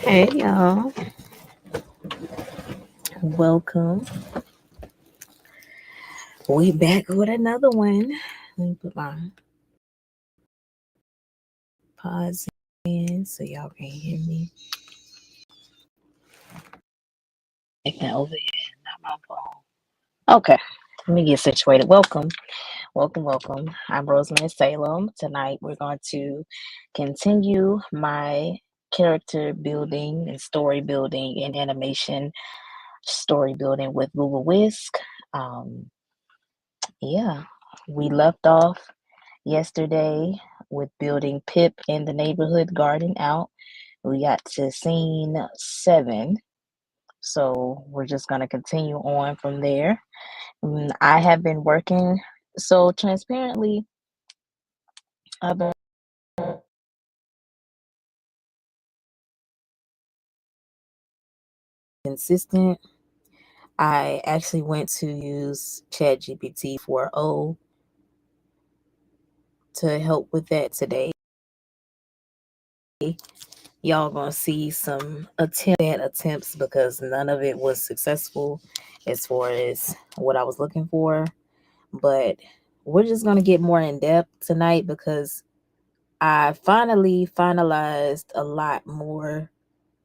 Hey y'all, welcome. We back with another one. Let me put my pause in so y'all can hear me. Taking over here, not my phone. Okay, let me get situated. Welcome. I'm Rosemary Salem. Tonight we're going to continue my character building and story building and animation story building with Google Whisk. Um, yeah, we left off yesterday with building Pip in the neighborhood garden out. We got to scene 7. So we're just going to continue on from there. I have been working, so transparently, I've been consistent. I actually went to use ChatGPT 4.0 to help with that today. Y'all gonna see some attempts because none of it was successful as far as what I was looking for. But we're just gonna get more in depth tonight because I finally finalized a lot more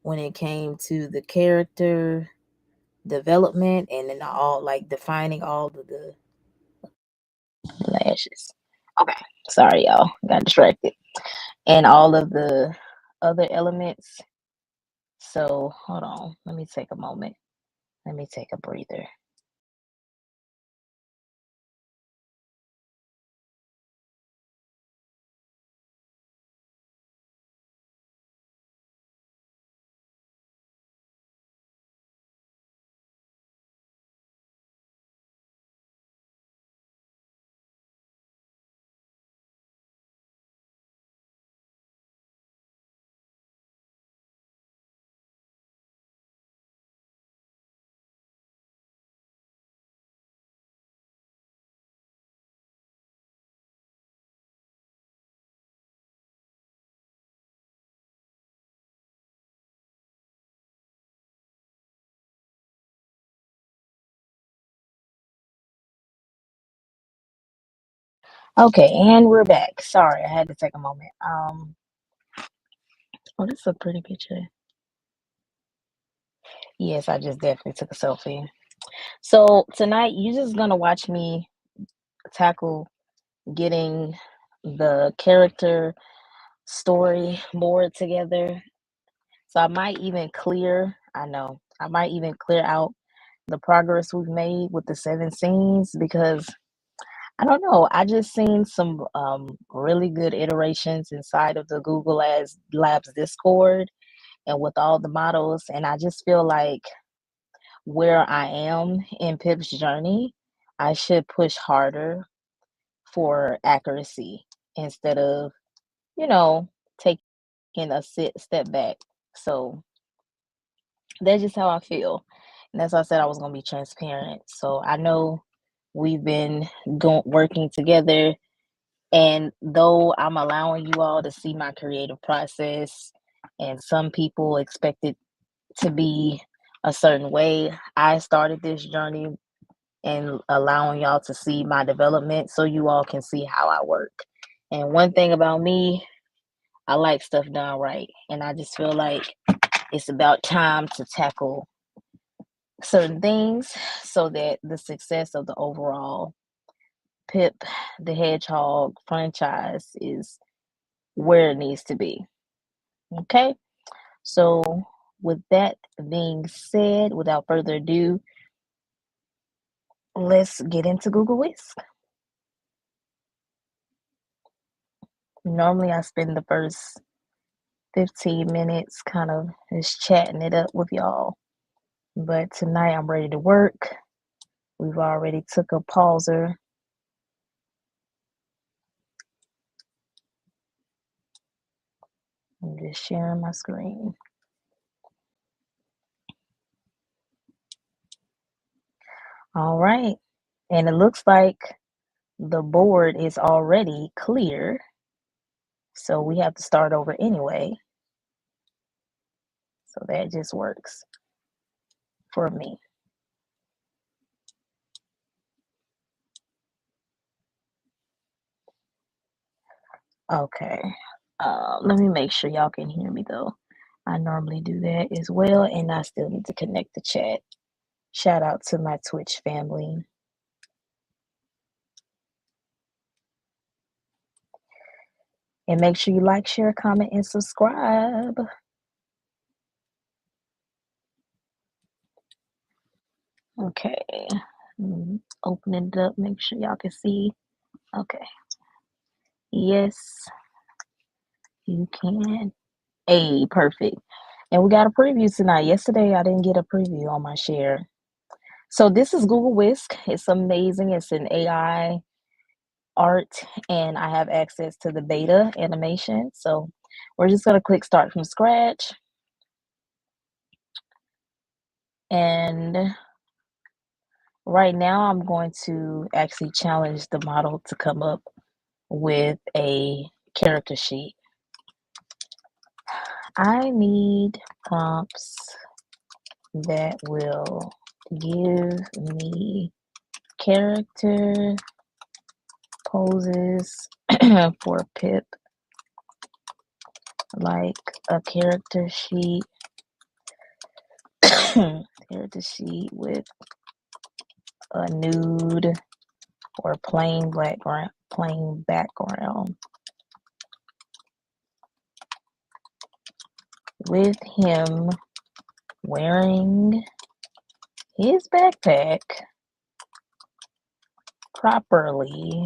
when it came to the character development and then all like defining all of the lashes. Okay, sorry y'all, got distracted. And all of the other elements. So hold on, let me take a moment. Let me take a breather. Okay, and we're back. Sorry, I had to take a moment. Oh, this is a pretty picture. Yes, I just definitely took a selfie. So tonight, you're just gonna watch me tackle getting the character story board together. So I might even clear out the progress we've made with the 7 scenes because I don't know. I just seen some really good iterations inside of the Google Ads Labs Discord and with all the models. And I just feel like where I am in Pip's journey, I should push harder for accuracy instead of, you know, taking step back. So that's just how I feel. And that's why I said I was going to be transparent. So I know we've been working together. And though I'm allowing you all to see my creative process, and some people expect it to be a certain way, I started this journey and allowing y'all to see my development so you all can see how I work. And one thing about me, I like stuff done right. And I just feel like it's about time to tackle certain things so that the success of the overall Pip the Hedgehog franchise is where it needs to be. Okay, so with that being said, without further ado, let's get into Google Whisk. Normally, I spend the first 15 minutes kind of just chatting it up with y'all, but tonight I'm ready to work. We've already took a pauser. I'm just sharing my screen. All right, and it looks like the board is already clear, so we have to start over anyway. So that just works for me. Okay. Let me make sure y'all can hear me though. I normally do that as well, and I still need to connect the chat. Shout out to my Twitch family. And make sure you like, share, comment, and subscribe. Okay. Open it up, make sure y'all can see. Okay. Yes, you can. Hey, perfect. And we got a preview tonight. Yesterday, I didn't get a preview on my share. So this is Google Whisk. It's amazing. It's an AI art, and I have access to the beta animation. So we're just going to click start from scratch. And right now, I'm going to actually challenge the model to come up with a character sheet. I need prompts that will give me character poses for PIP, like a character sheet, character sheet with a nude or plain background with him wearing his backpack properly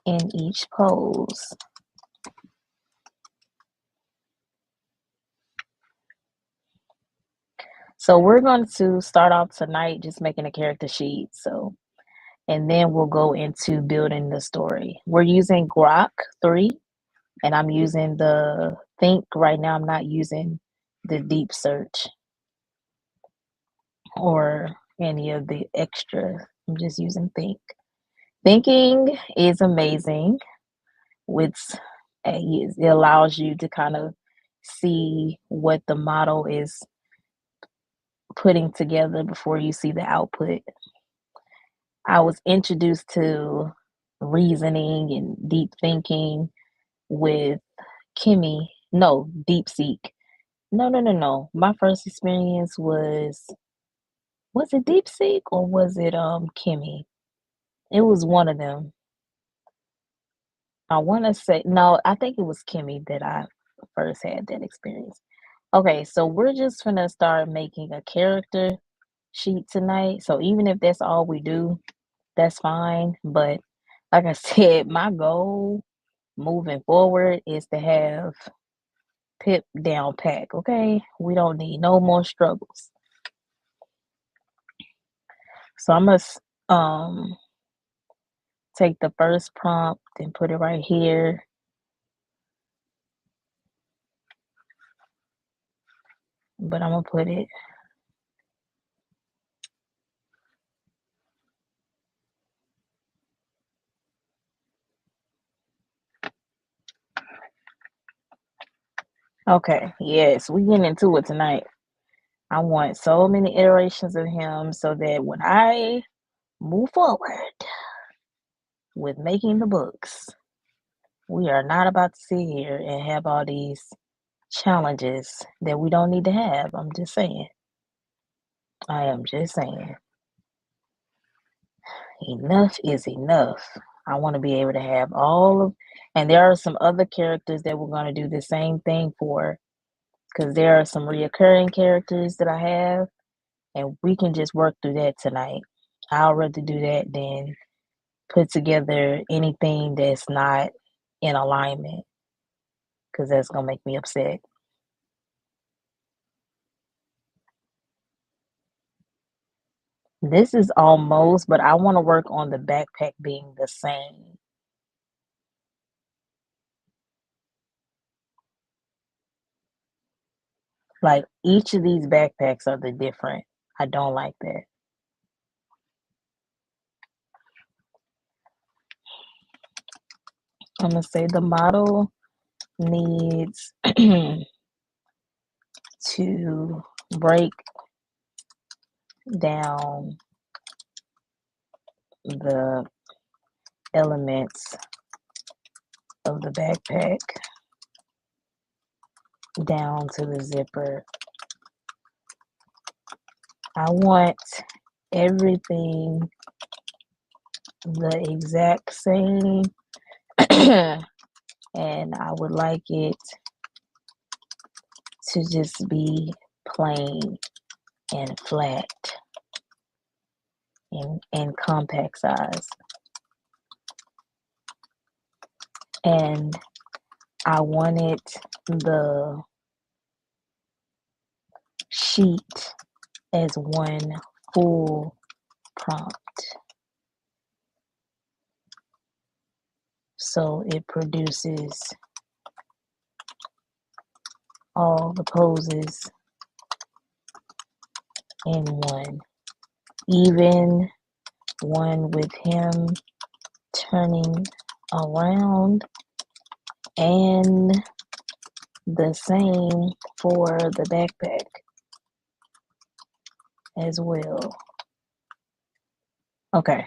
in each pose. So we're going to start off tonight just making a character sheet. And then we'll go into building the story. We're using Grok 3, and I'm using the Think right now. I'm not using the deep search or any of the extra. I'm just using Think. Thinking is amazing. It allows you to kind of see what the model is putting together before you see the output. I was introduced to reasoning and deep thinking with DeepSeek. No. My first experience was it DeepSeek or was it Kimmy? It was one of them. I want to say no, I think it was Kimmy that I first had that experience. Okay, so we're just gonna start making a character sheet tonight. So even if that's all we do, that's fine. But like I said, my goal moving forward is to have PIP down pack. Okay, we don't need no more struggles. So I must take the first prompt and put it right here. But I'm gonna put it okay. Yes, we getting into it tonight. I want so many iterations of him so that when I move forward with making the books, we are not about to sit here and have all these challenges that we don't need to have. I'm just saying. I am just saying. Enough is enough. I want to be able to have and there are some other characters that we're going to do the same thing for, because there are some reoccurring characters that I have, and we can just work through that tonight. I'll rather do that than put together anything that's not in alignment, because that's going to make me upset. This is almost, but I want to work on the backpack being the same. Like each of these backpacks are the different. I don't like that. I'm going to say the model needs to break down the elements of the backpack down to the zipper. I want everything the exact same, and I would like it to just be plain and flat and compact size. And I wanted the sheet as one full prompt. So it produces all the poses in one. Even one with him turning around, and the same for the backpack as well. Okay,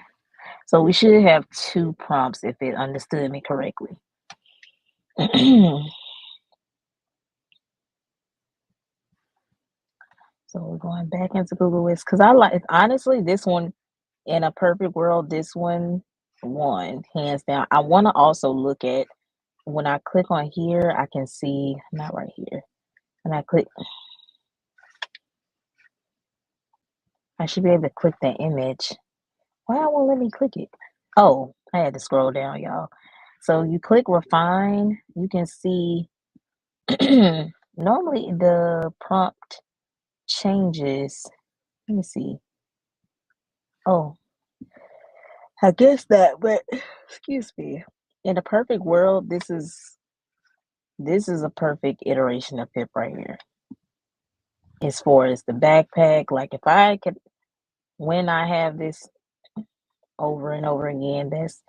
so we should have 2 prompts if it understood me correctly. So we're going back into Google Whisk because I like, honestly, this one, in a perfect world, this one won hands down. I want to also look at, when I click on here, I can see, not right here. When I click, I should be able to click the image. Why won't let me click it? Oh, I had to scroll down, y'all. So you click refine, you can see normally the prompt changes. Let me see. Oh, I guess that, but excuse me. In a perfect world, this is a perfect iteration of PIP right here. As far as the backpack, like if I could, when I have this over and over again, this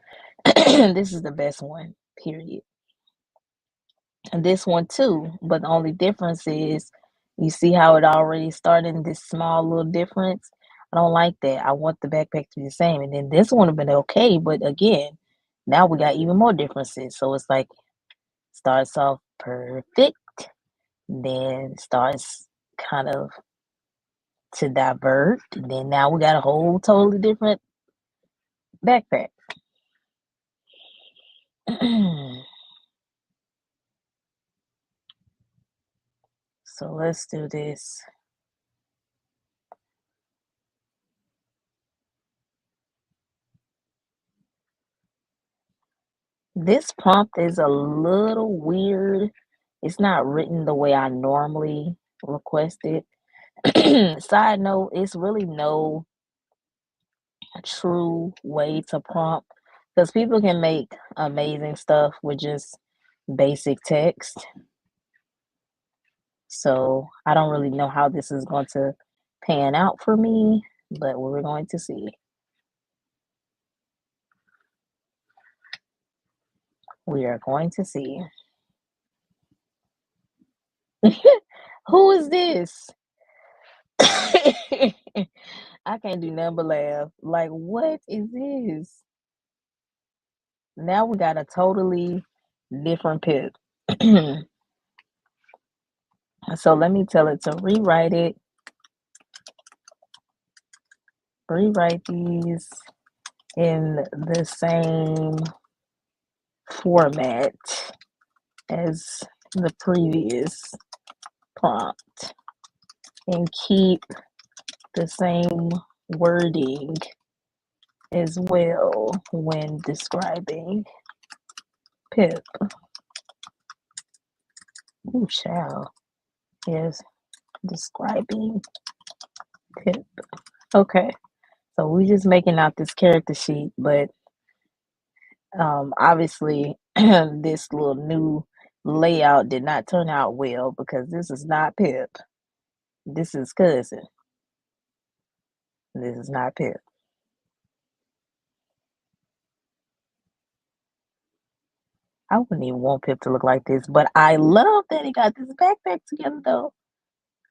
this is the best one, period. And this one too, but the only difference is, you see how it already started in this small little difference. I don't like that. I want the backpack to be the same, and then this one would have been okay, but again, now we got even more differences. So it's like, starts off perfect, then starts kind of to divert, and then now we got a whole totally different backpack. So let's do this. This prompt is a little weird. It's not written the way I normally request it. Side note, it's really no true way to prompt, because people can make amazing stuff with just basic text. So I don't really know how this is going to pan out for me, but we're going to see. We are going to see. Who is this? I can't do nothing but laugh. Like, what is this? Now we got a totally different PIP. So let me tell it to rewrite it. Rewrite these in the same format as the previous prompt and keep the same wording as well when describing PIP. Ooh, child. Yes, describing PIP. Okay, so we just making out this character sheet, but obviously this little new layout did not turn out well because this is not PIP. This is cousin. This is not PIP. I wouldn't even want Pip to look like this, but I love that he got this backpack together though.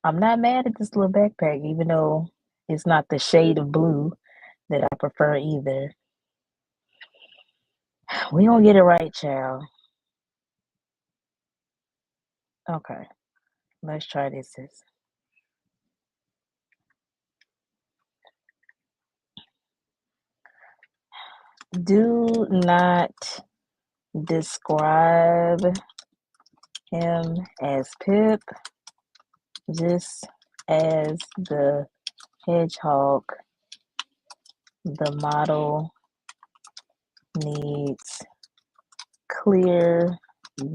I'm not mad at this little backpack, even though it's not the shade of blue that I prefer either. We gonna get it right, child. Okay, let's try this. Do not describe him as Pip, just as the hedgehog. The model needs clear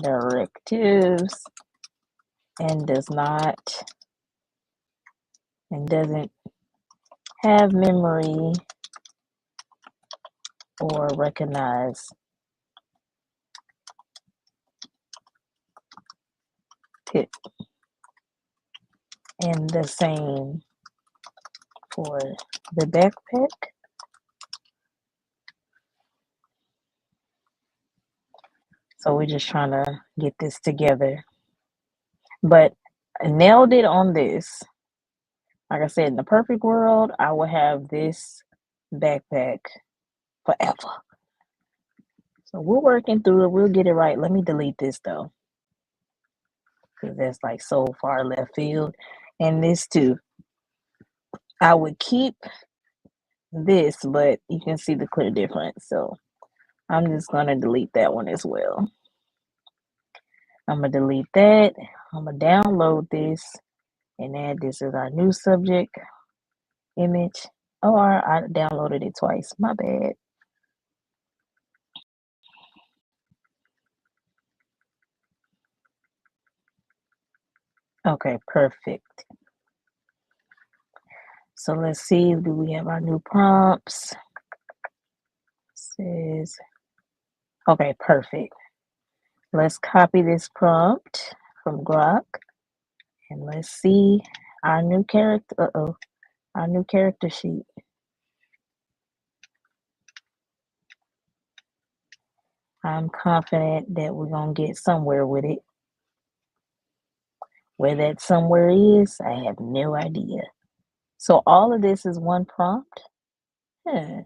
directives and doesn't have memory or recognize Pip. And the same for the backpack. So we're just trying to get this together. But I nailed it on this. Like I said, in the perfect world, I would have this backpack forever. So we're working through it. We'll get it right. Let me delete this though, because that's like so far left field. And this too. I would keep this, but you can see the clear difference. So I'm just going to delete that one as well. I'm going to delete that. I'm going to download this and add this as our new subject image. Oh, I downloaded it twice. My bad. Okay, perfect. So let's see, do we have our new prompts? Says, okay, perfect. Let's copy this prompt from Grok and let's see our new character. Our new character sheet. I'm confident that we're gonna get somewhere with it. Where that somewhere is, I have no idea. So all of this is one prompt? Huh.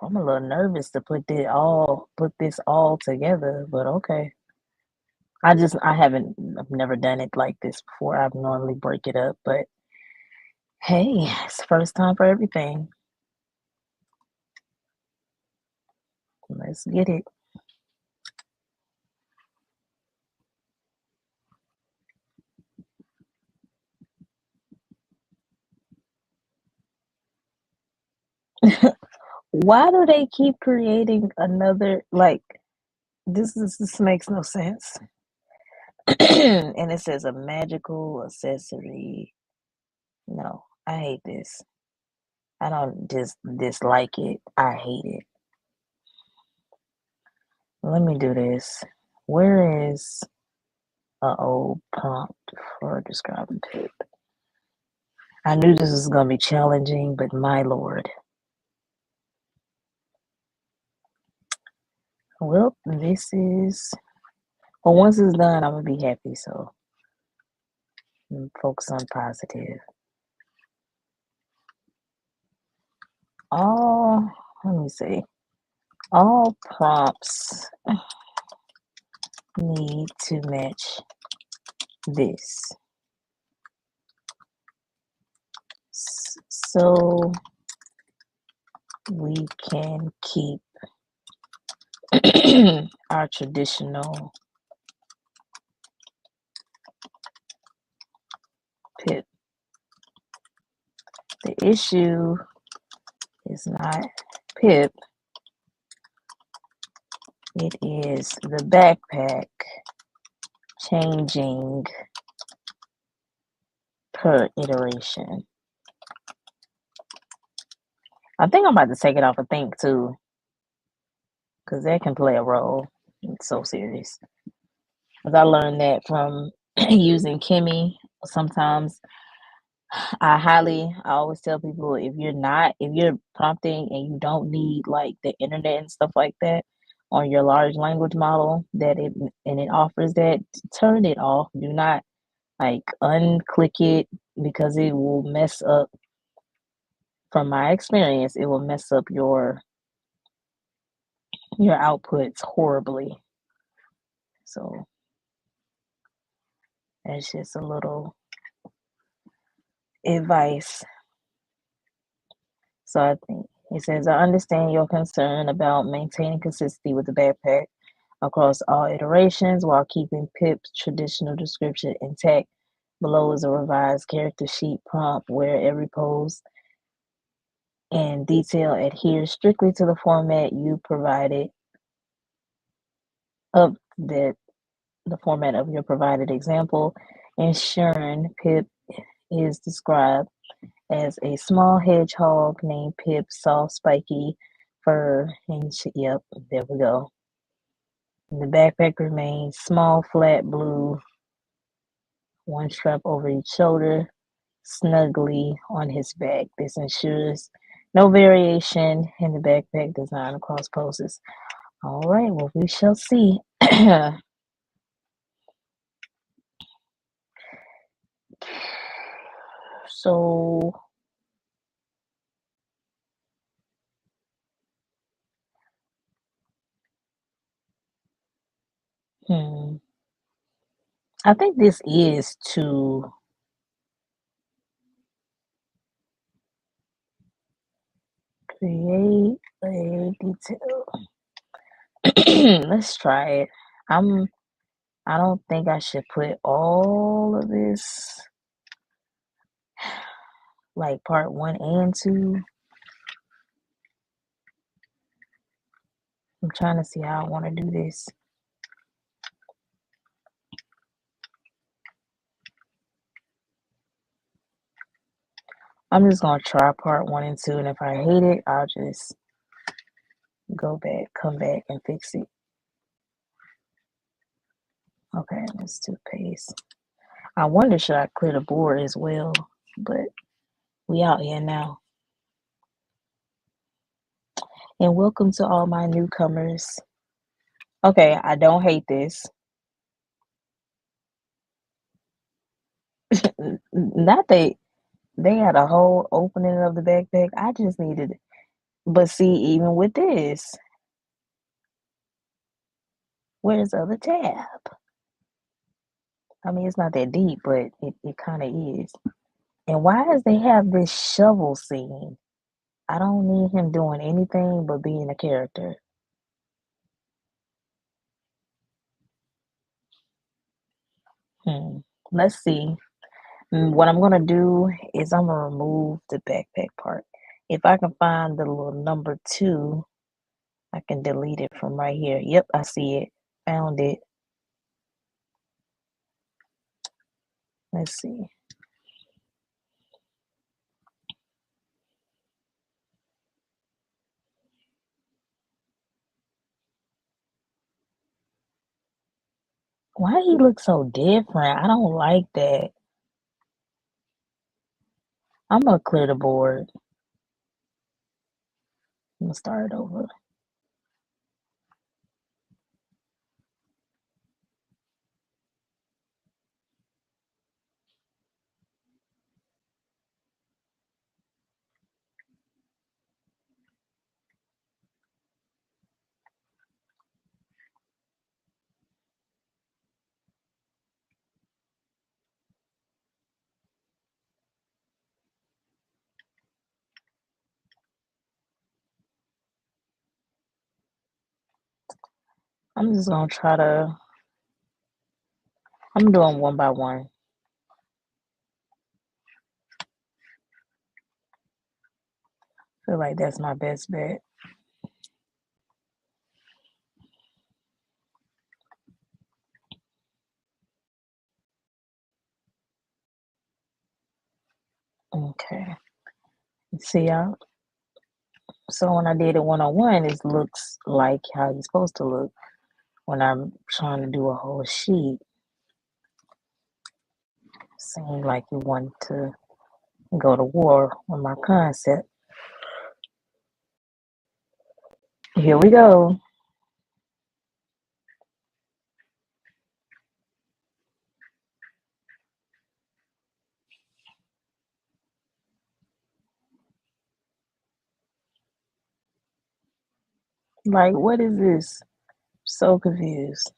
I'm a little nervous to put this all together, but okay. I've never done it like this before. I've normally break it up, but hey, it's first time for everything. Let's get it. Why do they keep creating another like this makes no sense. And it says a magical accessory. No, I hate this. I don't just dislike it. I hate it. Let me do this. Where is a old prompt for describing Pip? I knew this was gonna be challenging, but my lord. Well, this is well once it's done, I'm gonna be happy, so focus on positive. All let me see. All prompts need to match this. So we can keep our traditional Pip. The issue is not Pip, it is the backpack changing per iteration. I think I'm about to take it off of Think too, because that can play a role. It's so serious. Because I learned that from using Kimmy. Sometimes I always tell people if you're prompting and you don't need like the internet and stuff like that, on your large language model that it offers that, turn it off. Do not like unclick it because it will mess up. From my experience, it will mess up your outputs horribly. So that's just a little advice. So I think it says, I understand your concern about maintaining consistency with the backpack across all iterations while keeping PIP's traditional description intact. Below is a revised character sheet prompt where every pose and detail adheres strictly to the format you provided of the format of your provided example, ensuring PIP is described as a small hedgehog named Pip, soft, spiky fur, and yep, there we go. And the backpack remains small, flat blue, one strap over each shoulder, snugly on his back. This ensures no variation in the backpack design across poses. All right, well, we shall see. So, I think this is to create a detail. Let's try it. I don't think I should put all of this like part 1 and 2. I'm trying to see how I want to do this. I'm just going to try part 1 and 2, and if I hate it, I'll just come back and fix it. Okay, let's do paste. I wonder, should I clear the board as well? But we out here now. And welcome to all my newcomers. Okay, I don't hate this. Not they had a whole opening of the backpack. I just needed, but see, even with this, where's the other tab? I mean, it's not that deep, but it kind of is. And why does they have this shovel scene? I don't need him doing anything but being a character. Let's see. What I'm gonna do is I'm gonna remove the backpack part. If I can find the little number 2, I can delete it from right here. Yep, I see it. Found it. Let's see. Why he look so different? I don't like that. I'm gonna clear the board. I'm gonna start over. I'm just gonna try to. I'm doing one by one. Feel like that's my best bet. Okay. See y'all. So when I did it 1-on-1, it looks like how he's supposed to look. When I'm trying to do a whole sheet, seemed like you want to go to war with my concept. Here we go. Like, what is this? So confused.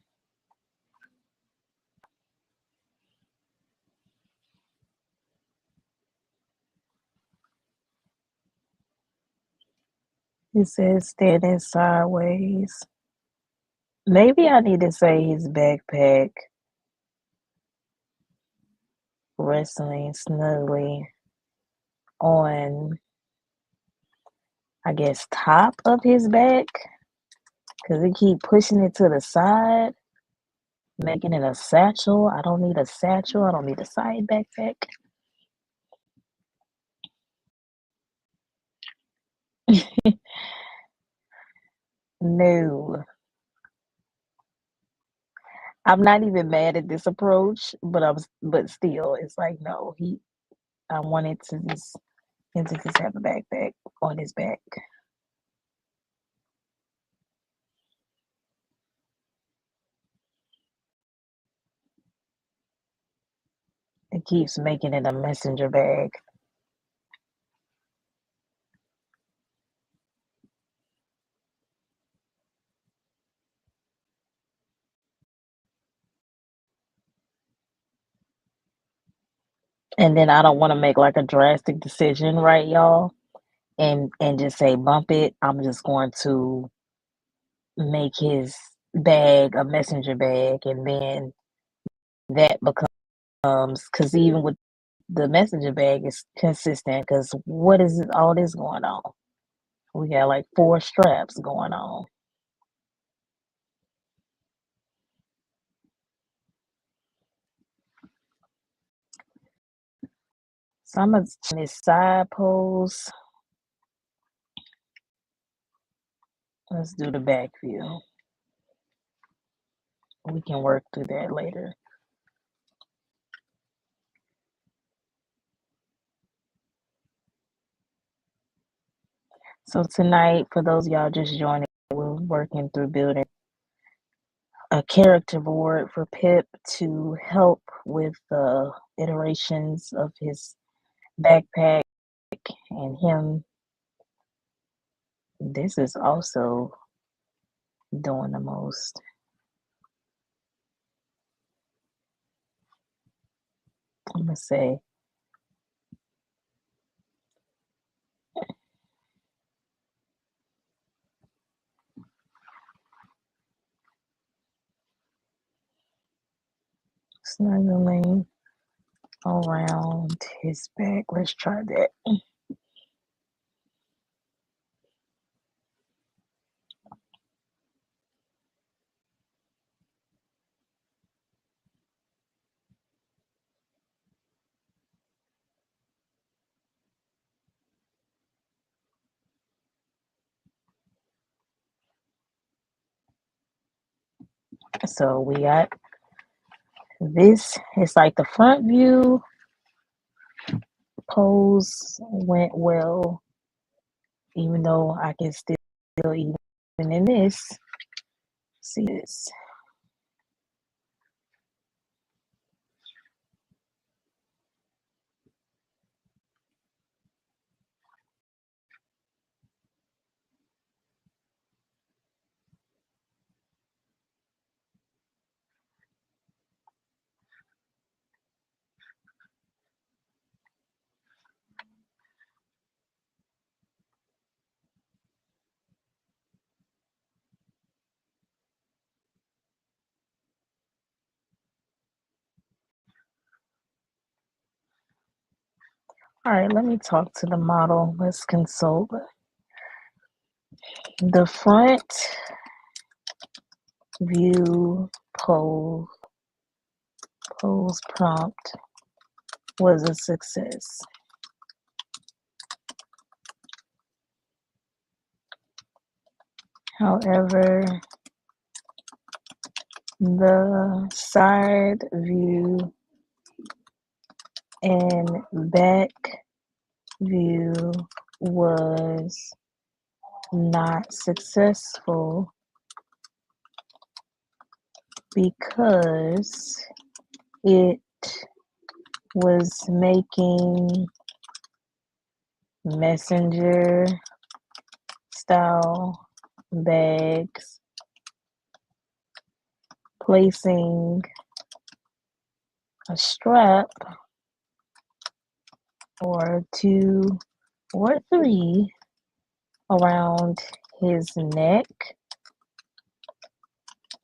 It says standing sideways. Maybe I need to say his backpack wrestling snugly on, I guess, top of his back because he keep pushing it to the side, making it a satchel. I don't need a satchel. I don't need a side backpack. No, I'm not even mad at this approach, but still, it's like no. I wanted to just him to just have a backpack on his back. It keeps making it a messenger bag. And then I don't want to make like a drastic decision, right, y'all? And just say bump it. I'm just going to make his bag a messenger bag, and then that becomes because even with the messenger bag is consistent. Because what is all this going on? We got like four straps going on. So I'm gonna change this side pose. Let's do the back view. We can work through that later. So tonight, for those of y'all just joining, we're working through building a character board for Pip to help with the iterations of his backpack and him. This is also doing the most. I'm gonna say snuggling around his back. Let's try that. So we got this. It's like the front view pose went well, even though I can still, even in this, see this. All right, let me talk to the model. Let's consult. The front view pose, pose prompt was a success. However, the side view and back view was not successful because it was making messenger style bags, placing a strap or 2 or 3 around his neck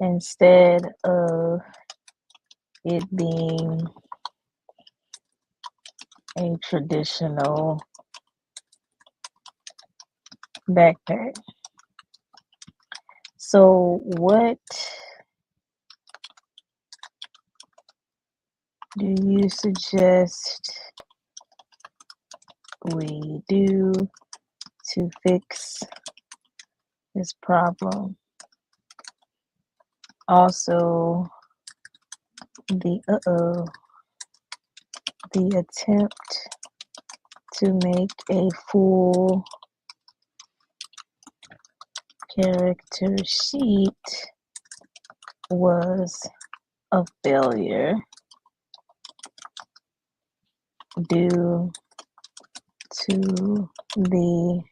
instead of it being a traditional backpack. So what do you suggest we do to fix this problem? Also, the attempt to make a full character sheet was a failure due to the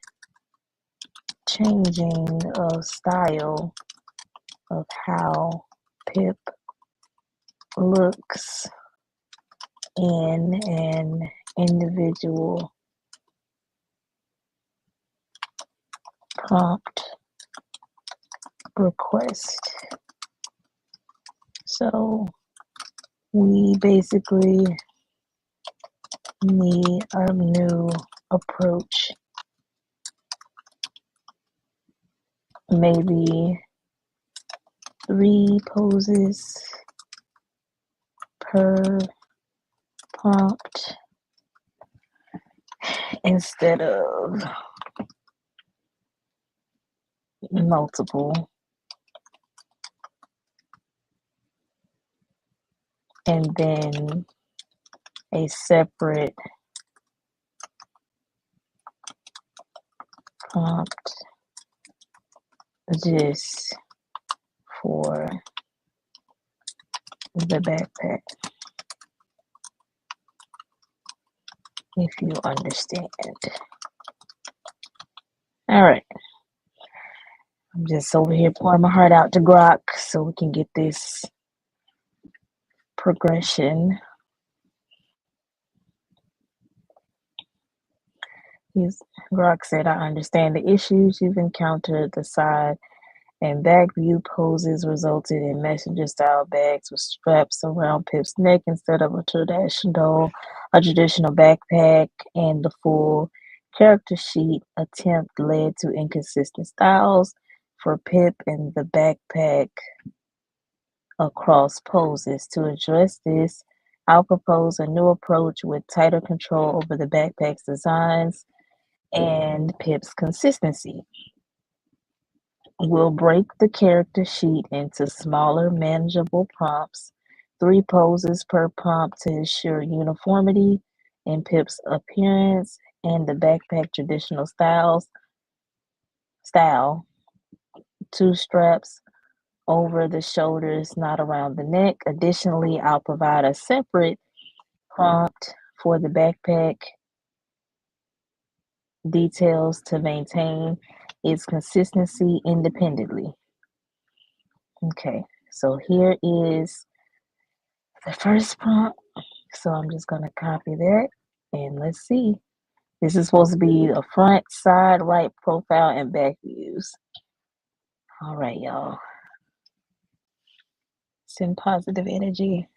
changing of style of how PIP looks in an individual prompt request. So we basically need a new approach. Maybe 3 poses per prompt instead of multiple, and then a separate prompt just for the backpack, if you understand. All right, I'm just over here pouring my heart out to Grok so we can get this progression. Grok said, I understand the issues you've encountered. The side and back view poses resulted in messenger style bags with straps around Pip's neck instead of a traditional backpack, and the full character sheet attempt led to inconsistent styles for Pip and the backpack across poses. To address this, I'll propose a new approach with tighter control over the backpack's designs and Pip's consistency. We'll break the character sheet into smaller, manageable prompts, 3 poses per prompt to ensure uniformity in Pip's appearance and the backpack traditional style, 2 straps over the shoulders, not around the neck. Additionally, I'll provide a separate prompt for the backpack details to maintain its consistency independently. Okay, so here is the first prompt. So I'm just going to copy that and let's see. This is supposed to be the front, side, right, profile, and back views. All right, y'all. Send positive energy.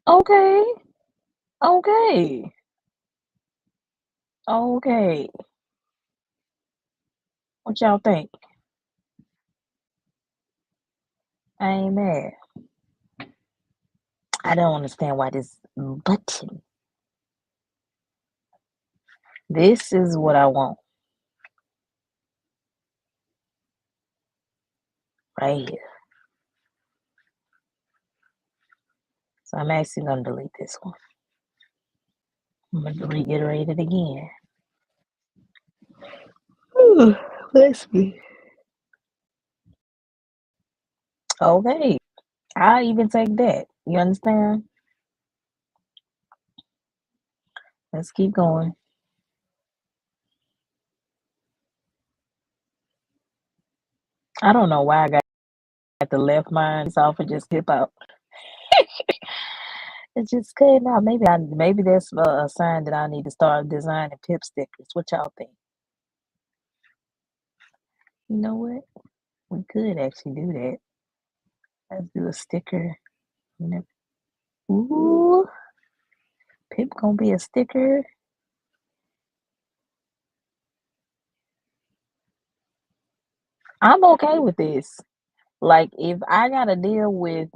Okay. Okay. Okay. What y'all think? I ain't mad. I don't understand why this button. This is what I want. Right here. So I'm actually going to delete this one. I'm going to reiterate it again. Bless me. Okay. I'll even take that. You understand? Let's keep going. I don't know why I got the left mind off and just hip out. It's just cutting out. Maybe that's a sign that I need to start designing pip stickers. What y'all think? You know what? We could actually do that. Let's do a sticker. Ooh, Pip gonna be a sticker. I'm okay with this. Like if I gotta deal with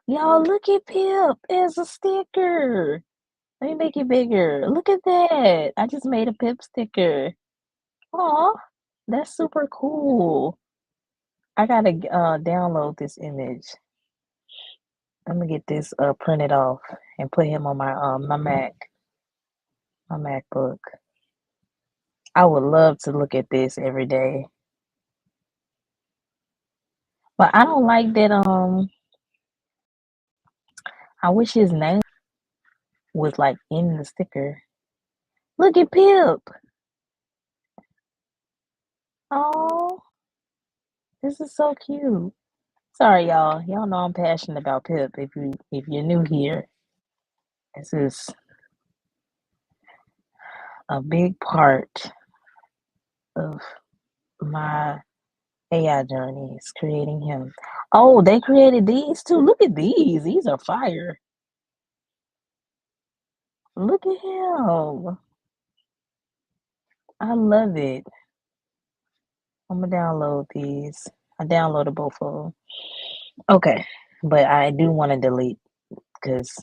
y'all, look at Pip as a sticker. Let me make it bigger. Look at that. I just made a Pip sticker. Aw, that's super cool. I gotta download this image. I'm gonna get this printed off and put him on my MacBook. I would love to look at this every day. But I don't like that I wish his name was like in the sticker. Look at Pip. Oh, this is so cute. Sorry, y'all. Y'all know I'm passionate about Pip. If you're new here, this is a big part of my AI journey is creating him. Oh, they created these too. Look at these. These are fire. Look at him. I love it. I'm gonna download these. I downloaded both of them. Okay, but I do want to delete because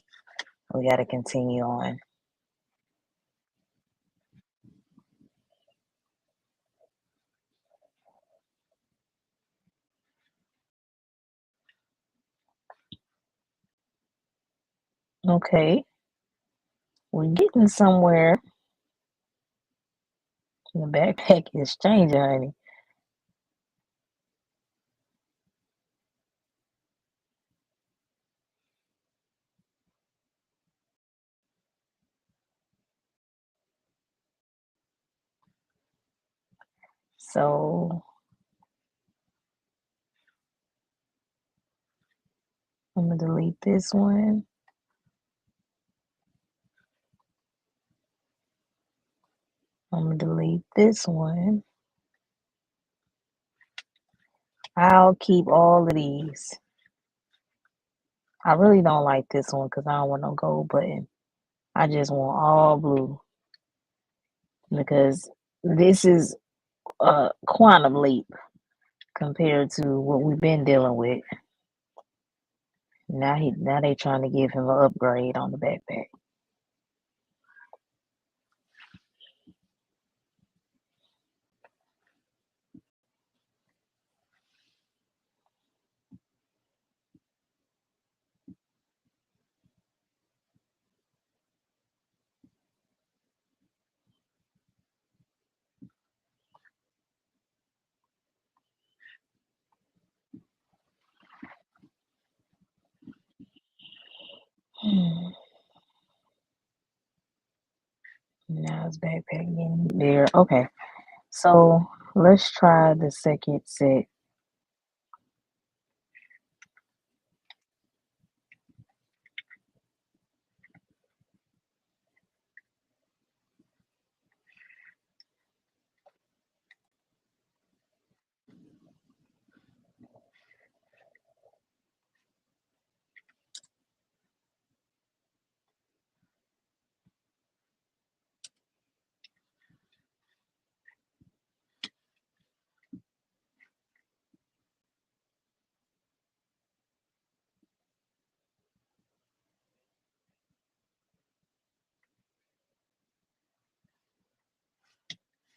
we got to continue on. Okay, we're getting somewhere. The backpack is changing, honey. So I'm gonna delete this one. I'm gonna delete this one. I'll keep all of these. I really don't like this one because I don't want no gold button. I just want all blue because this is a quantum leap compared to what we've been dealing with. Now they trying to give him an upgrade on the backpack. Now his backpack getting there. Okay, so let's try the second set.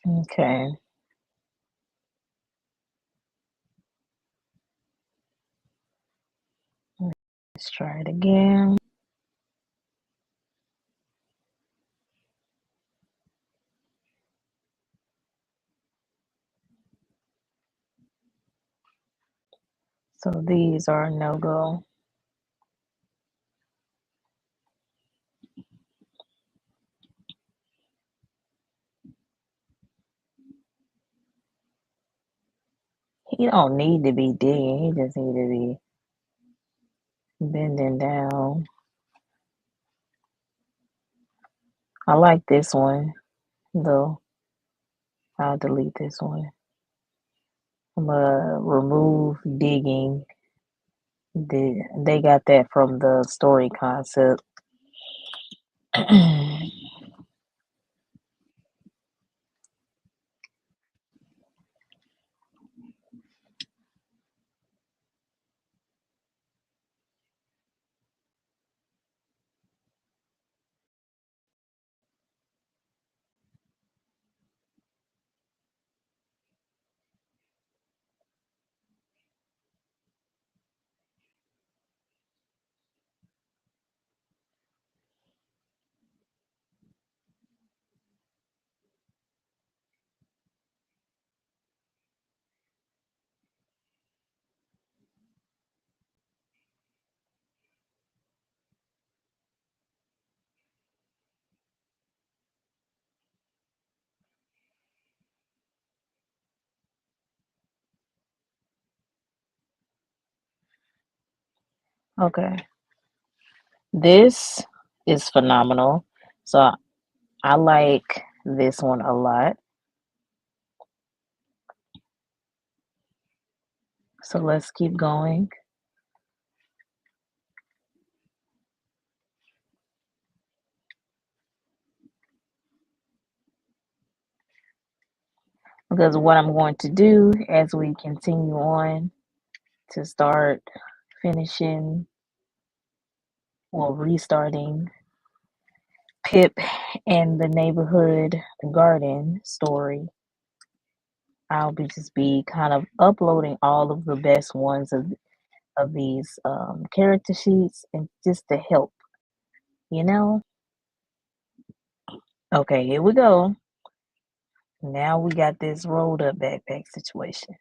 Okay, let's try it again. So these are a no-go. He don't need to be digging. He just need to be bending down. I like this one, though. I'll delete this one. I'm gonna remove digging. They got that from the story concept. Okay, this is phenomenal. So I like this one a lot. So let's keep going. Because what I'm going to do as we continue on to start finishing or restarting Pip and the neighborhood garden story, I'll be kind of uploading all of the best ones of these character sheets and just to help, you know? Okay, here we go. Now we got this rolled up backpack situation.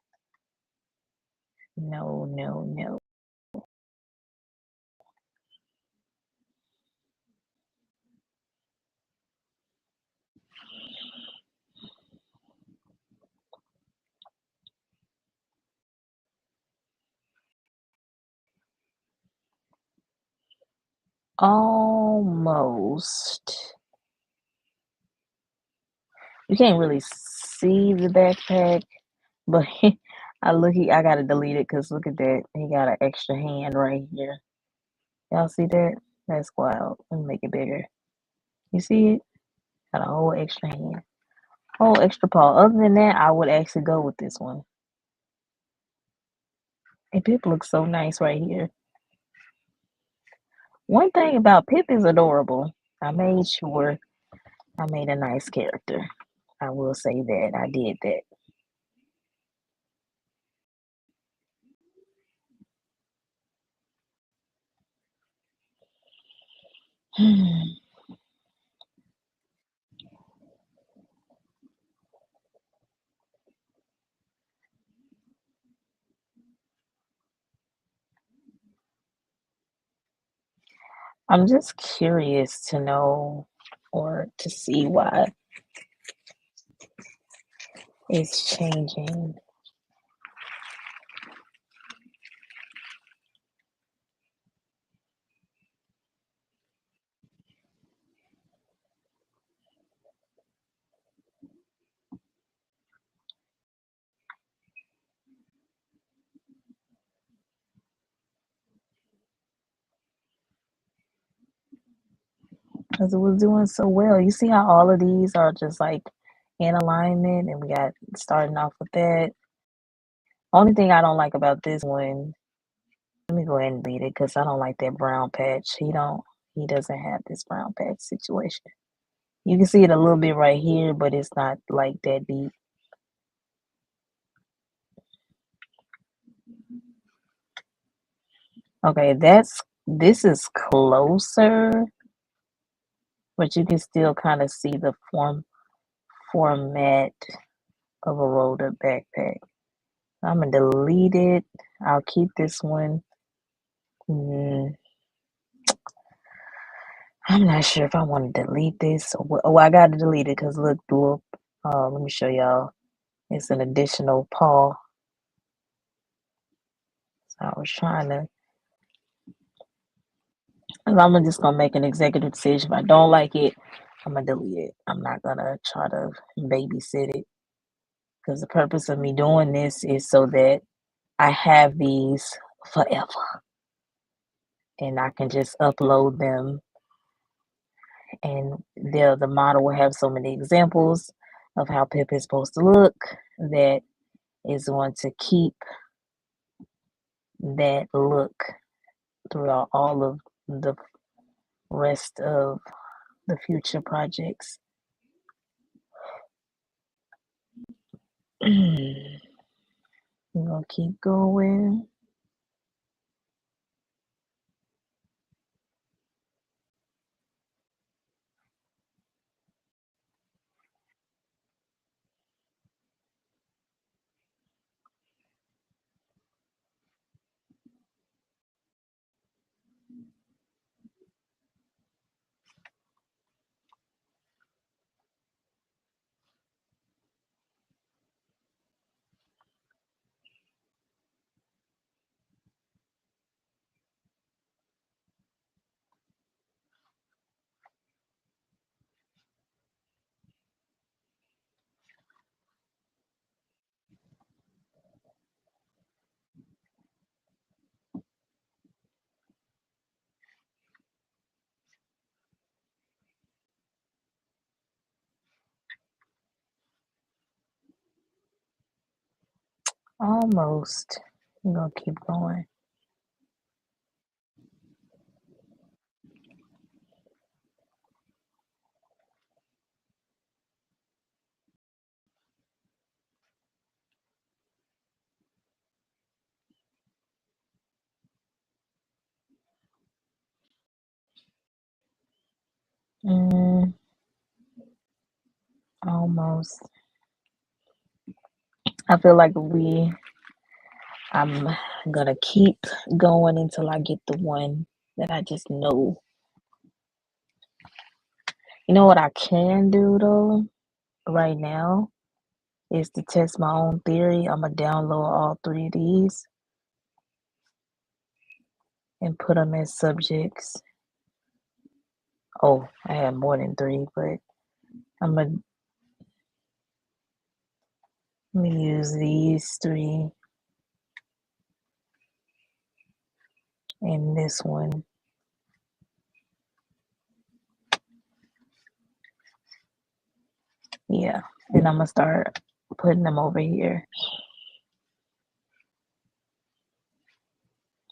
No, no, no. Almost. You can't really see the backpack, but I gotta delete it because look at that. He got an extra hand right here. Y'all see that? That's wild. Let me make it bigger. You see it? Got a whole extra hand. Whole extra paw. Other than that, I would actually go with this one. And Pip looks so nice right here. One thing about Pip is adorable. I made sure I made a nice character. I will say that. I did that. I'm just curious to know or to see why it's changing. Because it was doing so well. You see how all of these are just like in alignment, and we got starting off with that. Only thing I don't like about this one, let me go ahead and delete it because I don't like that brown patch. He doesn't have this brown patch situation. You can see it a little bit right here, but it's not like that deep. Okay, this is closer, but you can still kind of see the format of a rolled up backpack. I'm gonna delete it. I'll keep this one. Mm, I'm not sure if I want to delete this. Oh, I got to delete it because look, let me show y'all. It's an additional paw. So I was trying to. I'm just gonna make an executive decision. If I don't like it, I'm gonna delete it. I'm not gonna try to babysit it because the purpose of me doing this is so that I have these forever and I can just upload them, and the model will have so many examples of how PIP is supposed to look that is going to keep that look throughout all of the rest of the future projects. We're gonna keep going. Almost. We're gonna keep going. Mm, almost. I feel like I'm gonna keep going until I get the one that I just know. You know what I can do though, right now, is to test my own theory. I'm gonna download all three of these and put them as subjects. Oh, I had more than three, but I'm gonna let me use these three and this one. Yeah, and I'm gonna start putting them over here.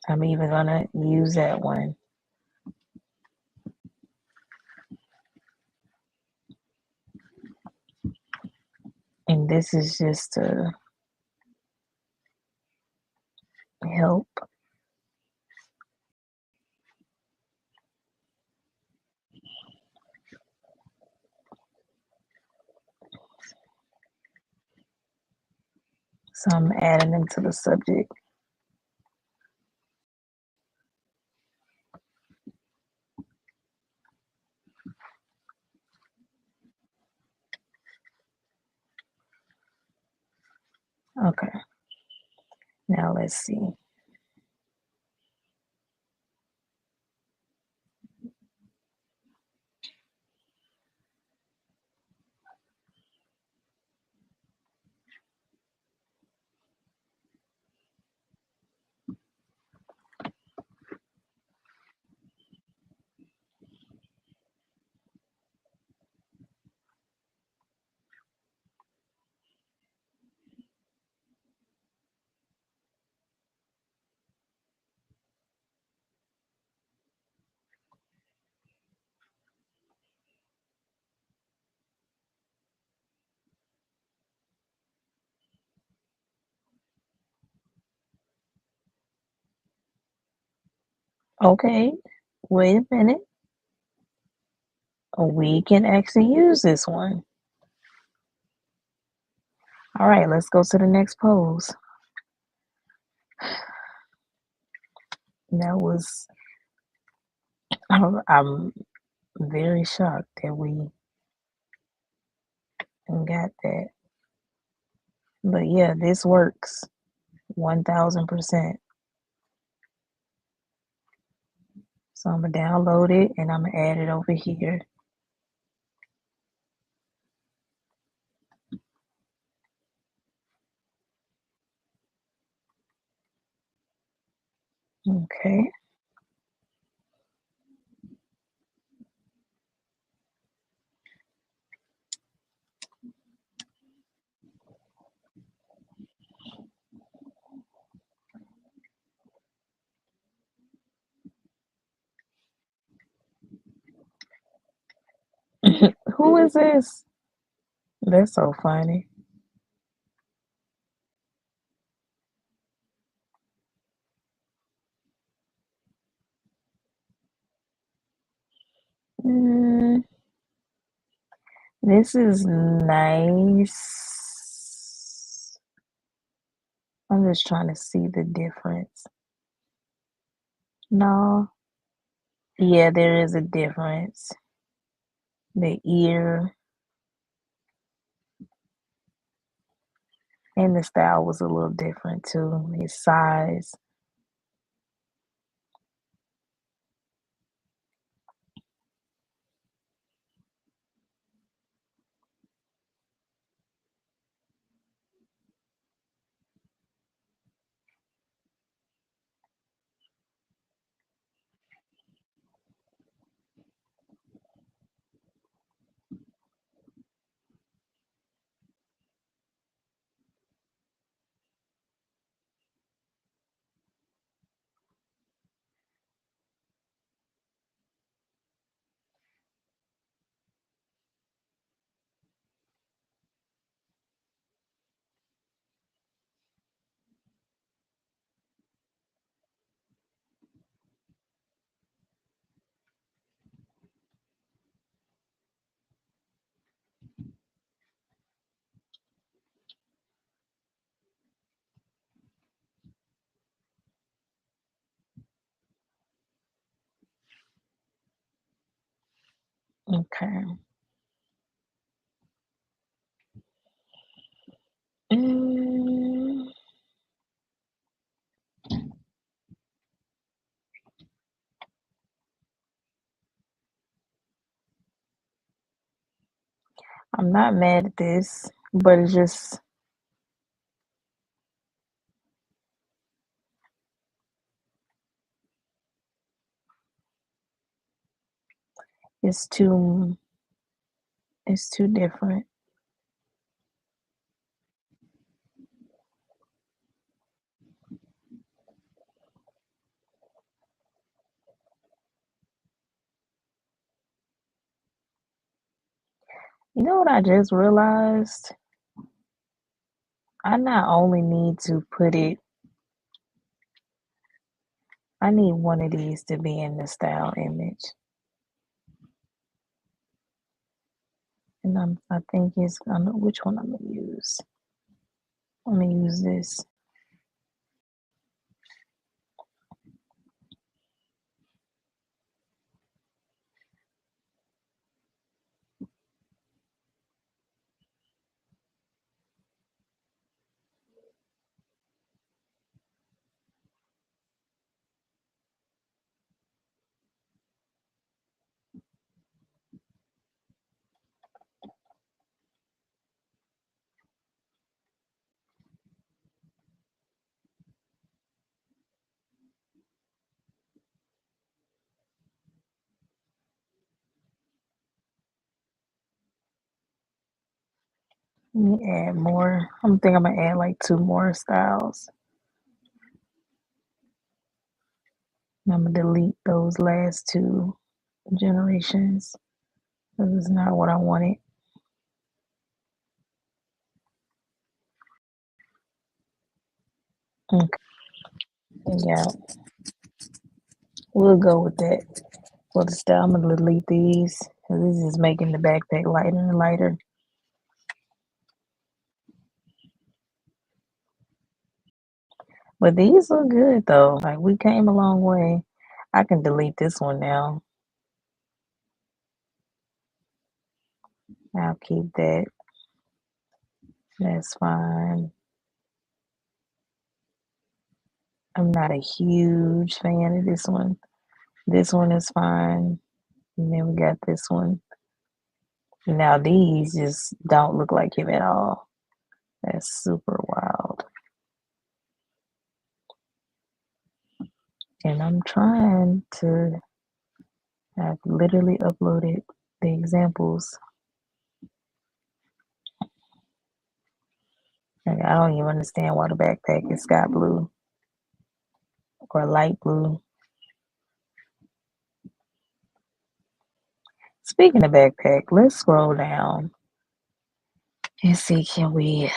I'm even gonna use that one. And this is just to help. So I'm adding them to the subject. Okay, now let's see. Okay, wait a minute. We can actually use this one. All right, let's go to the next pose. That was I'm very shocked that we got that. But yeah, this works 1000%. So I'm gonna download it and I'm gonna add it over here. Okay. Who is this? That's so funny. Mm, this is nice. I'm just trying to see the difference. No, yeah, there is a difference. The ear and the style was a little different too. His size. Okay. Mm, I'm not mad at this, but it's too it's too different. You know what I just realized? I not only need to put it, I need one of these to be in the style image. And I think I know which one I'm gonna use. I'm gonna use this. Let me add more. I'm thinking I'm gonna add like two more styles. And I'm gonna delete those last two generations. This is not what I wanted. Okay, yeah, we'll go with that. For the style, I'm gonna delete these because this is making the backpack lighter and lighter. But these look good though. Like we came a long way. I can delete this one now. I'll keep that. That's fine. I'm not a huge fan of this one. This one is fine. And then we got this one. Now these just don't look like him at all. That's super wild. And I'm trying to, I've literally uploaded the examples. Like, I don't even understand why the backpack is sky blue or light blue. Speaking of backpack, let's scroll down and see, can we,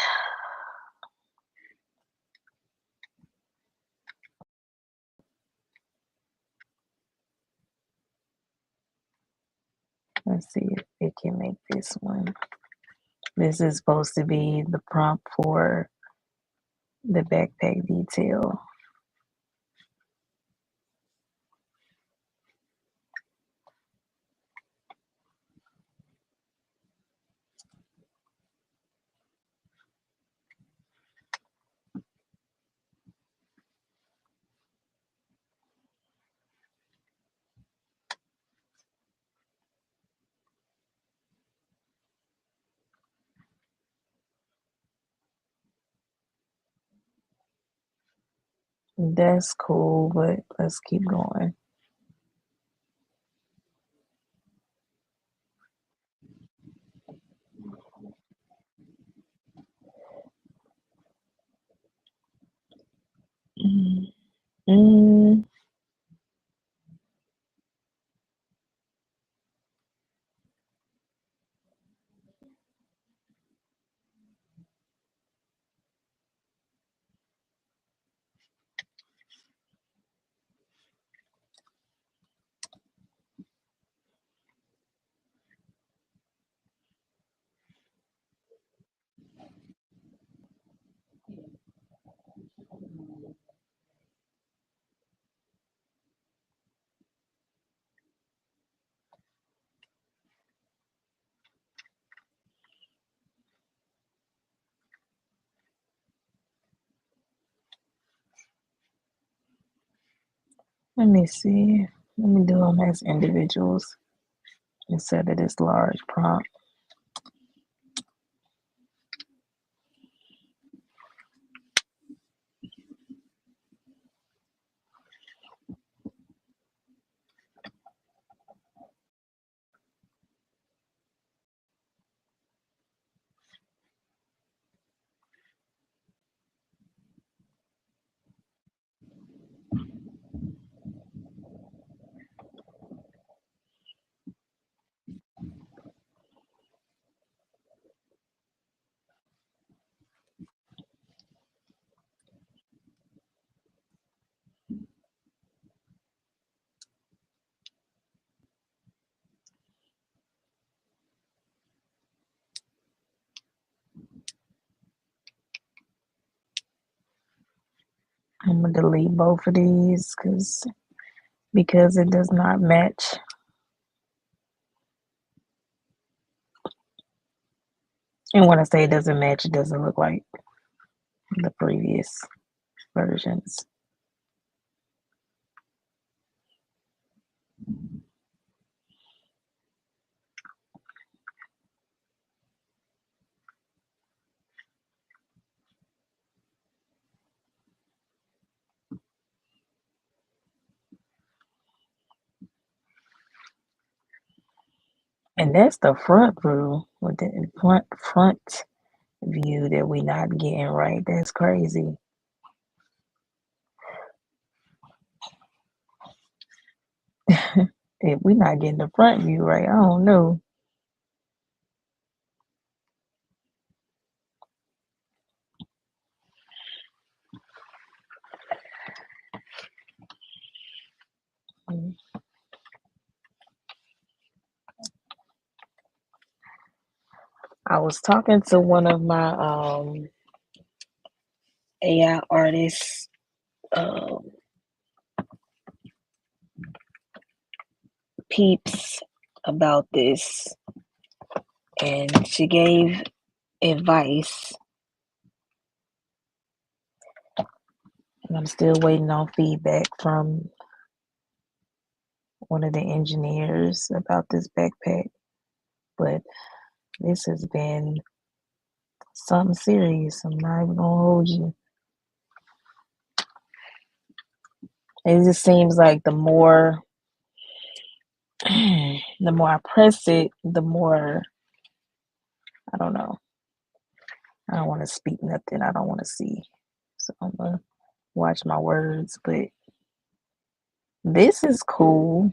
let's see if it can make this one. This is supposed to be the prompt for the backpack detail. That's cool, but let's keep going. Mm, mm, Let me see. Let me do them as individuals instead of this large prompt. I'm gonna delete both of these because it does not match. And when I say it doesn't match, it doesn't look like the previous versions. And that's the front view with the front view that we not getting right. That's crazy. If we not getting the front view right, I don't know. I was talking to one of my AI artists um, peeps about this, and she gave advice, and I'm still waiting on feedback from one of the engineers about this backpack. But this has been something serious. I'm not even gonna hold you. It just seems like the more the more I press it, the more I don't know. I don't want to speak nothing I don't want to see. So I'm gonna watch my words. But this is cool,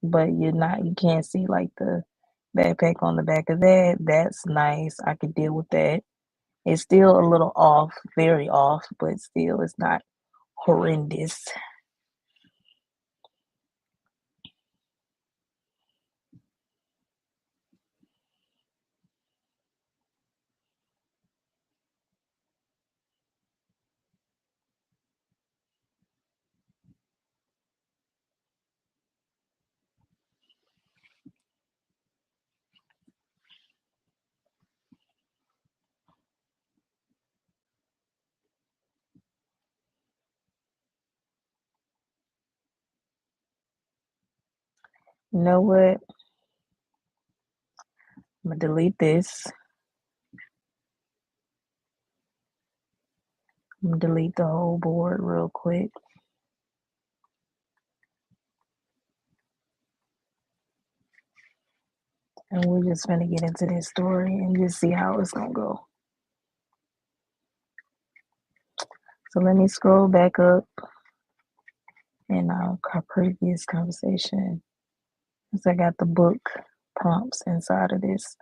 but you can't see like the backpack on the back of that. That's nice. I could deal with that. It's still a little off, very off, but still it's not horrendous. You know what? I'm gonna delete this. I'm gonna delete the whole board real quick. And we're just gonna get into this story and just see how it's gonna go. So let me scroll back up in our previous conversation. Because I got the book prompts inside of this.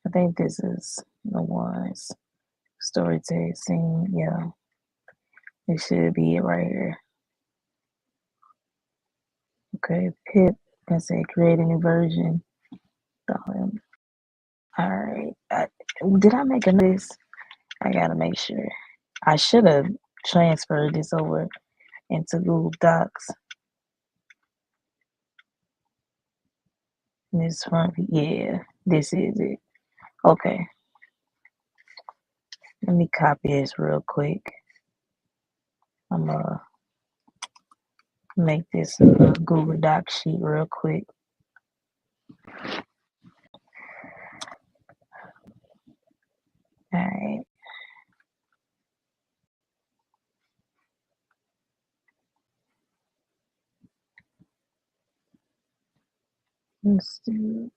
I think this is the ones. Story scene, yeah. It should be it right here. Okay, PIP. I say create a new version. Alright. Did I make a list? I gotta make sure. I should have transferred this over into Google Docs. This front, yeah, this is it. Okay, let me copy this real quick. I'm gonna make this a Google Doc sheet real quick. All right. Let's do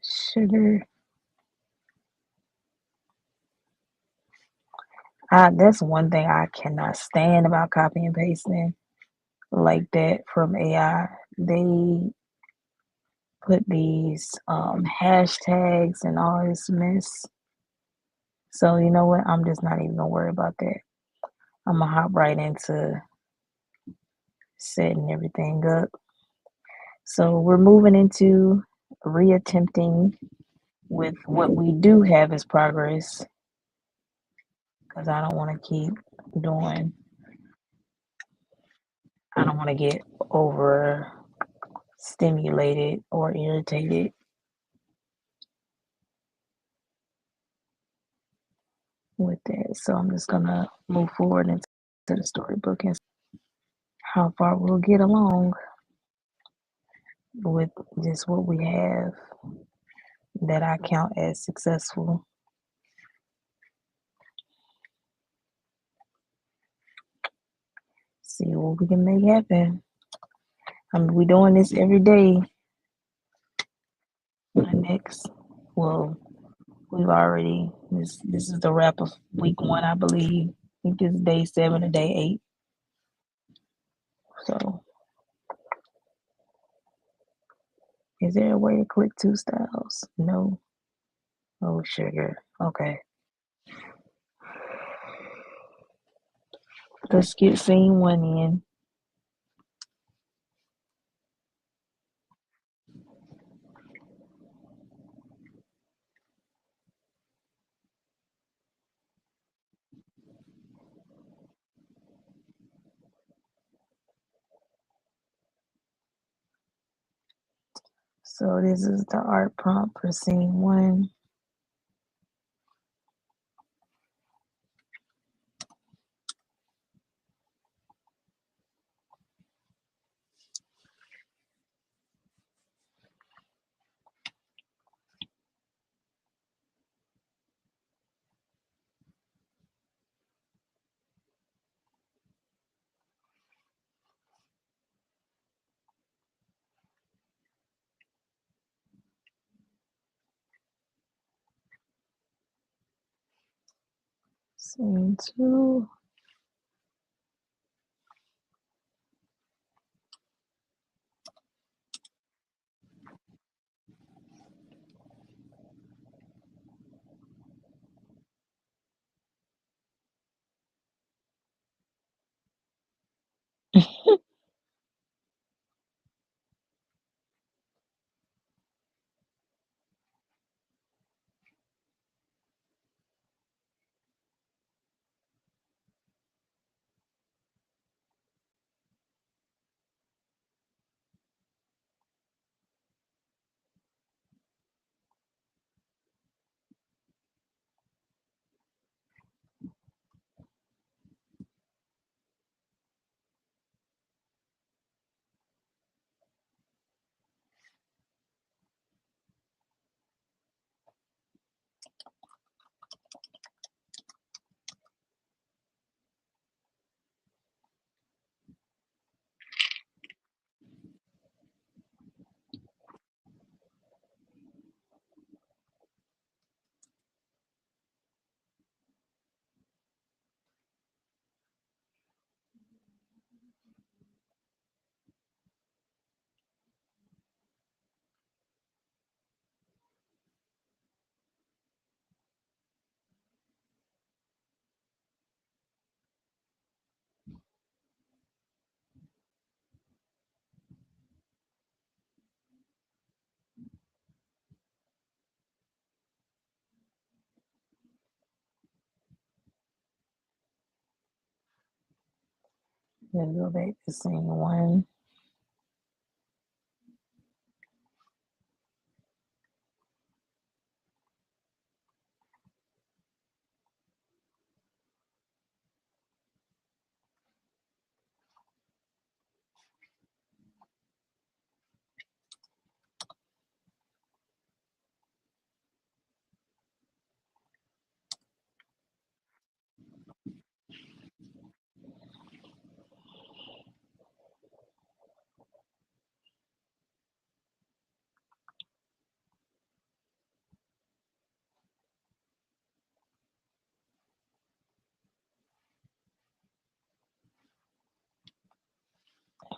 sugar. That's one thing I cannot stand about copy and pasting like that from AI. They put these hashtags and all this mess. So you know what? I'm just not even gonna worry about that. I'm gonna hop right into setting everything up. So we're moving into reattempting with what we do have as progress because I don't want to keep doing, I don't want to get over stimulated or irritated with that. So I'm just gonna move forward into the storybook and see how far we'll get along with just what we have that I count as successful. See what we can make happen. We're doing this every day. Next, well, we've already this is the wrap of week 1, I believe. I think this is day 7 or day 8. So, is there a way to click 2 styles? No. Oh, sugar. Okay. Let's get scene 1 in. So this is the art prompt for scene one. Scene two. Then go back to scene one.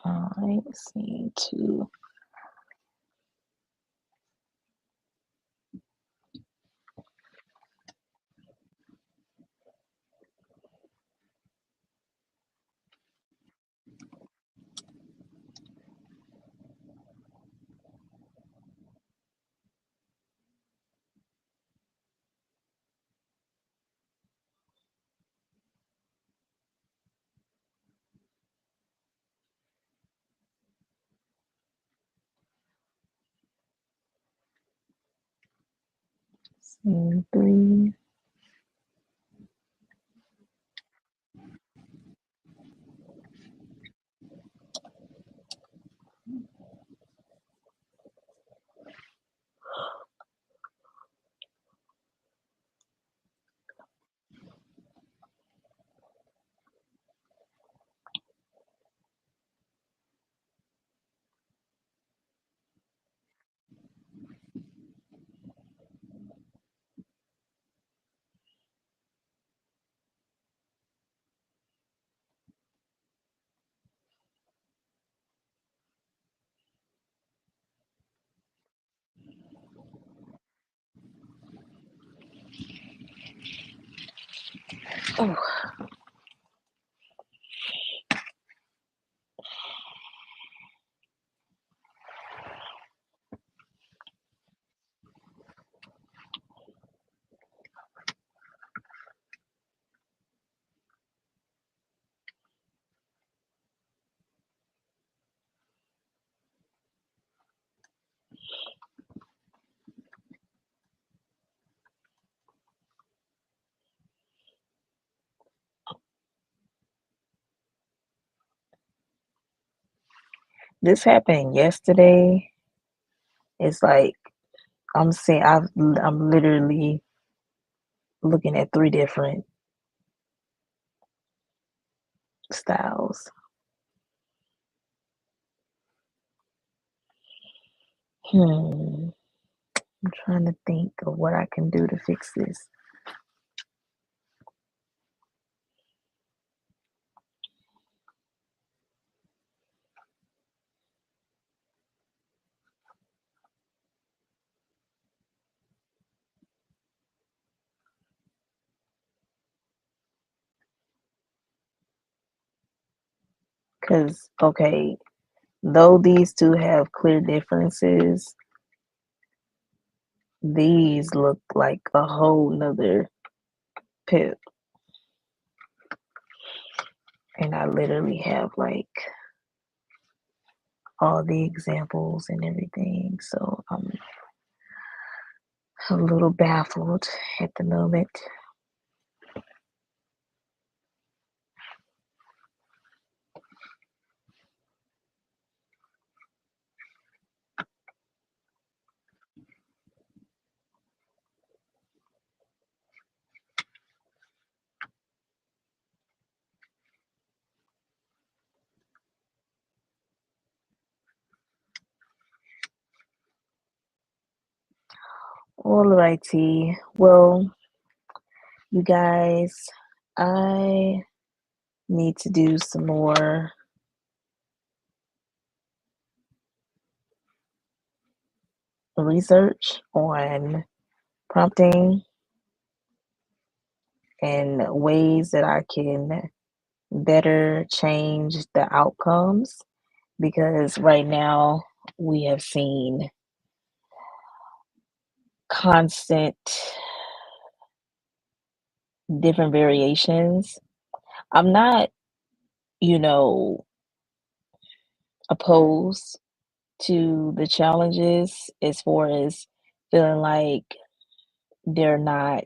All right, scene two. Scene three. Oh, This happened yesterday. It's like I'm literally looking at three different styles. Hmm. I'm trying to think of what I can do to fix this. Because, okay, though these two have clear differences, these look like a whole nother PIP. And I literally have like all the examples and everything. So I'm a little baffled at the moment. Alrighty. Well, you guys, I need to do some more research on prompting and ways that I can better change the outcomes because right now we have seen constant different variations. I'm not, you know, opposed to the challenges as far as feeling like they're not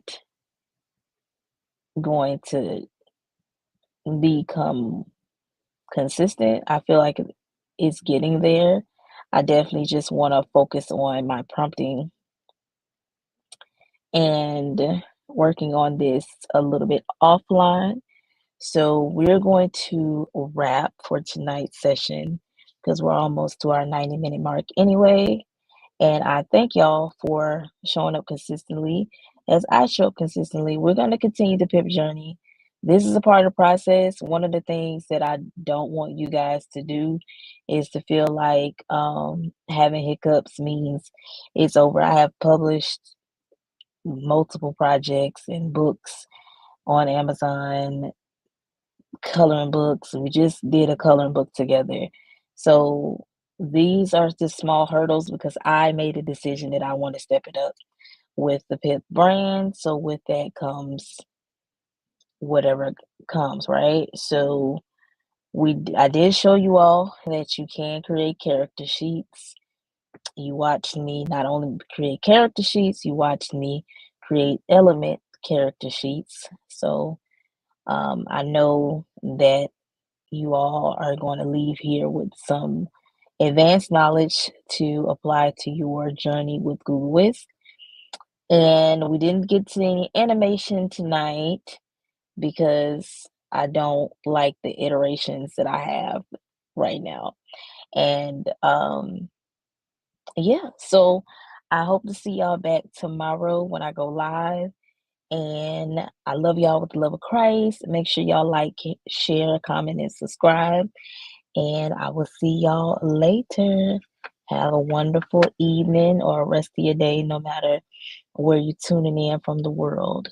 going to become consistent. I feel like it's getting there. I definitely just want to focus on my prompting and working on this a little bit offline. So we're going to wrap for tonight's session because we're almost to our 90-minute mark anyway. And I thank y'all for showing up consistently. As I show up consistently, we're going to continue the PIP journey. This is a part of the process. One of the things that I don't want you guys to do is to feel like having hiccups means it's over. I have published multiple projects and books on Amazon, coloring books. We just did a coloring book together. So these are just small hurdles because I made a decision that I want to step it up with the PIP brand. So with that comes whatever comes, right? So I did show you all that you can create character sheets. You watched me not only create character sheets, you watched me create element character sheets. So I know that you all are going to leave here with some advanced knowledge to apply to your journey with Google Whisk. And we didn't get to any animation tonight because I don't like the iterations that I have right now. And yeah, so I hope to see y'all back tomorrow when I go live. And I love y'all with the love of Christ. Make sure y'all like, share, comment, and subscribe. And I will see y'all later. Have a wonderful evening or rest of your day, no matter where you're tuning in from the world.